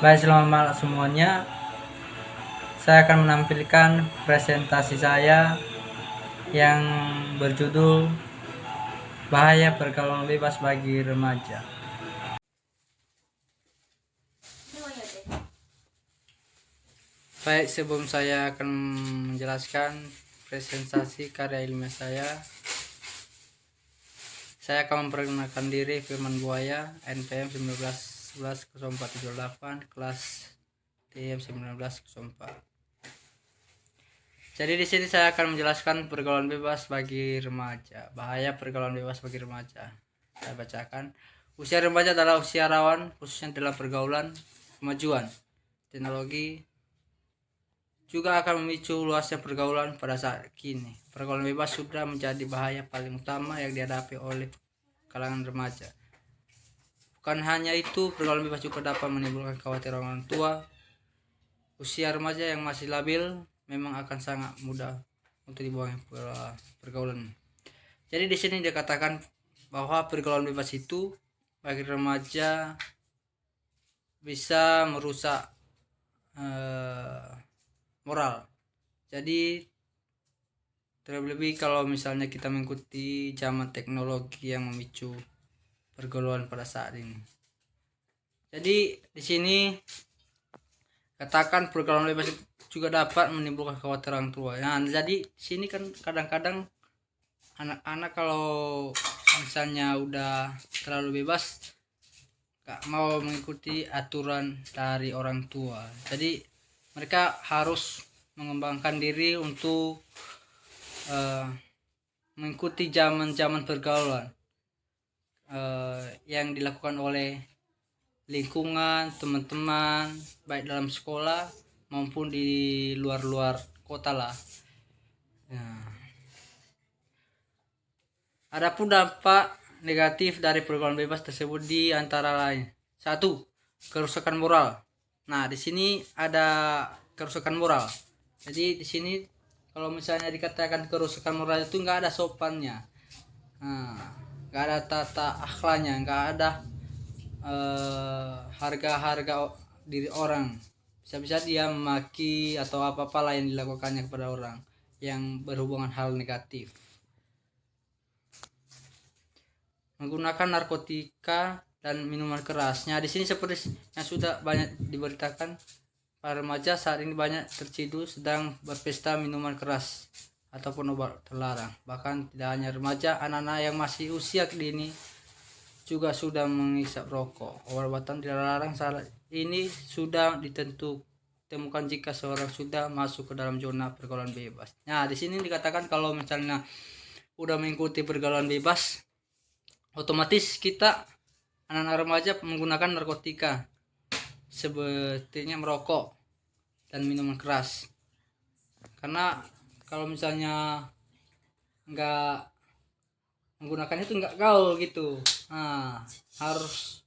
Baik, selamat malam semuanya. Saya akan menampilkan presentasi saya yang berjudul Bahaya Pergaulan Bebas bagi Remaja. Baik, sebelum saya akan menjelaskan presentasi karya ilmiah saya akan memperkenalkan diri. Firman Buaya, NPM 19110478, kelas TM 1904. Jadi di sini saya akan menjelaskan pergaulan bebas bagi remaja. Bahaya pergaulan bebas bagi remaja. Saya bacakan. Usia remaja adalah usia rawan khususnya dalam pergaulan. Kemajuan teknologi juga akan memicu luasnya pergaulan pada saat kini. Pergaulan bebas sudah menjadi bahaya paling utama yang dihadapi oleh kalangan remaja. Bukan hanya itu, pergaulan bebas juga dapat menimbulkan kekhawatiran orang tua. Usia remaja yang masih labil memang akan sangat mudah untuk dibawa pergaulan. Jadi di sini dikatakan bahwa pergaulan bebas itu bagi remaja bisa merusak moral. Jadi terlebih kalau misalnya kita mengikuti zaman teknologi yang memicu pergaulan pada saat ini. Jadi di sini katakan pergaulan bebas juga dapat menimbulkan kekhawatiran orang tua. Nah, jadi di sini kan kadang-kadang anak-anak kalau misalnya udah terlalu bebas gak mau mengikuti aturan dari orang tua. Jadi mereka harus mengembangkan diri untuk mengikuti zaman-zaman pergaulan yang dilakukan oleh lingkungan, teman-teman, baik dalam sekolah maupun di luar-luar kota lah. Nah, adapun dampak negatif dari pergaulan bebas tersebut di antara lain. 1. Kerusakan moral. Nah, di sini ada kerusakan moral. Jadi di sini kalau misalnya dikatakan kerusakan moral itu nggak ada sopannya, nggak ada tata akhlaknya, nggak ada harga-harga diri orang. Bisa-bisa dia memaki atau apa-apa lah yang dilakukannya kepada orang yang berhubungan hal negatif. Menggunakan narkotika dan minuman kerasnya. Di sini seperti yang sudah banyak diberitakan, para remaja saat ini banyak terciduk sedang berpesta minuman keras ataupun obat terlarang. Bahkan tidak hanya remaja, anak-anak yang masih usia dini juga sudah menghisap rokok. Obat-obatan dilarang saat ini sudah ditemukan jika seorang sudah masuk ke dalam zona pergaulan bebas. Nah, di sini dikatakan kalau misalnya udah mengikuti pergaulan bebas, otomatis kita anak-anak remaja menggunakan narkotika sepertinya merokok dan minuman keras. Karena kalau misalnya nggak menggunakan itu nggak gaul gitu. Nah, harus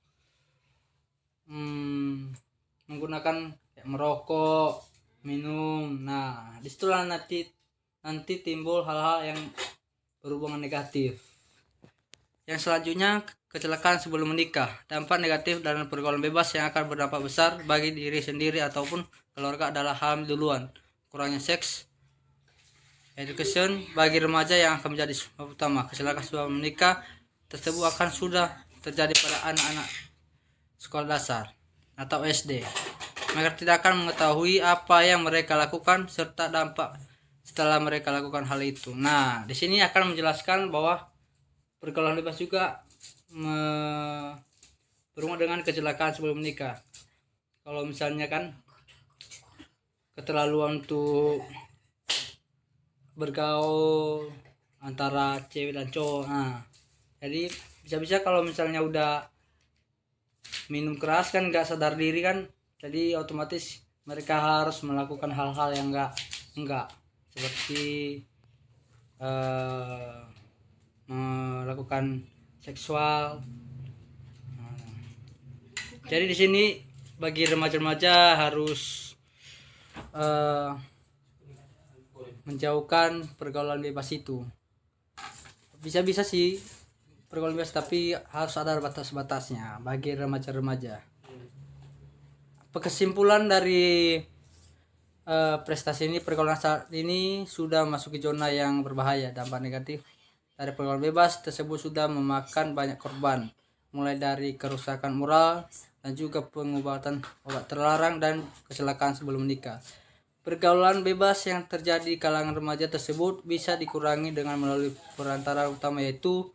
menggunakan merokok, minum. Nah, disitulah nanti timbul hal-hal yang berhubungan negatif. Yang selanjutnya, kecelakaan sebelum menikah. Dampak negatif dari pergaulan bebas yang akan berdampak besar bagi diri sendiri ataupun keluarga adalah hamil duluan, kurangnya seks, education bagi remaja yang akan menjadi sebab utama. Kecelakaan sebelum menikah tersebut akan sudah terjadi pada anak-anak sekolah dasar atau SD. Mereka tidak akan mengetahui apa yang mereka lakukan serta dampak setelah mereka lakukan hal itu. Nah, di sini akan menjelaskan bahwa pergaulan bebas juga berhubungan dengan kecelakaan sebelum menikah. Kalau misalnya kan keterlaluan untuk bergaul antara cewek dan cowok. Nah, jadi bisa-bisa kalau misalnya udah minum keras kan nggak sadar diri kan, jadi otomatis mereka harus melakukan hal-hal yang enggak seperti melakukan seksual. Jadi di sini bagi remaja-remaja harus menjauhkan pergaulan bebas itu. Bisa-bisa sih pergaulan bebas, tapi harus ada batas-batasnya bagi remaja-remaja. kesimpulan dari prestasi ini, pergaulan saat ini sudah memasuki zona yang berbahaya. Dampak negatif dari pergaulan bebas tersebut sudah memakan banyak korban, mulai dari kerusakan moral dan juga pengobatan obat terlarang dan kecelakaan sebelum menikah. Pergaulan bebas yang terjadi di kalangan remaja tersebut bisa dikurangi dengan melalui perantara utama, yaitu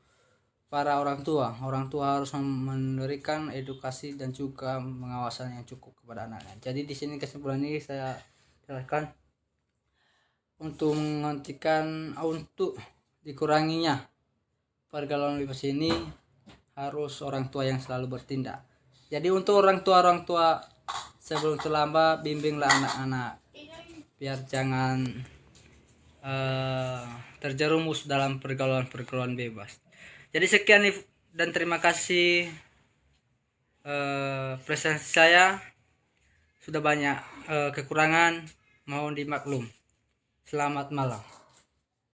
para orang tua. Orang tua harus memberikan edukasi dan juga pengawasan yang cukup kepada anaknya. Jadi di sini kesimpulan ini saya jelaskan, untuk menghentikan, untuk dikuranginya pergaulan bebas ini harus orang tua yang selalu bertindak. Jadi untuk orang tua sebelum terlambat, bimbinglah anak-anak biar jangan terjerumus dalam pergaulan bebas. Jadi sekian dan terima kasih. Prestasi saya sudah banyak kekurangan, mohon dimaklum. Selamat malam.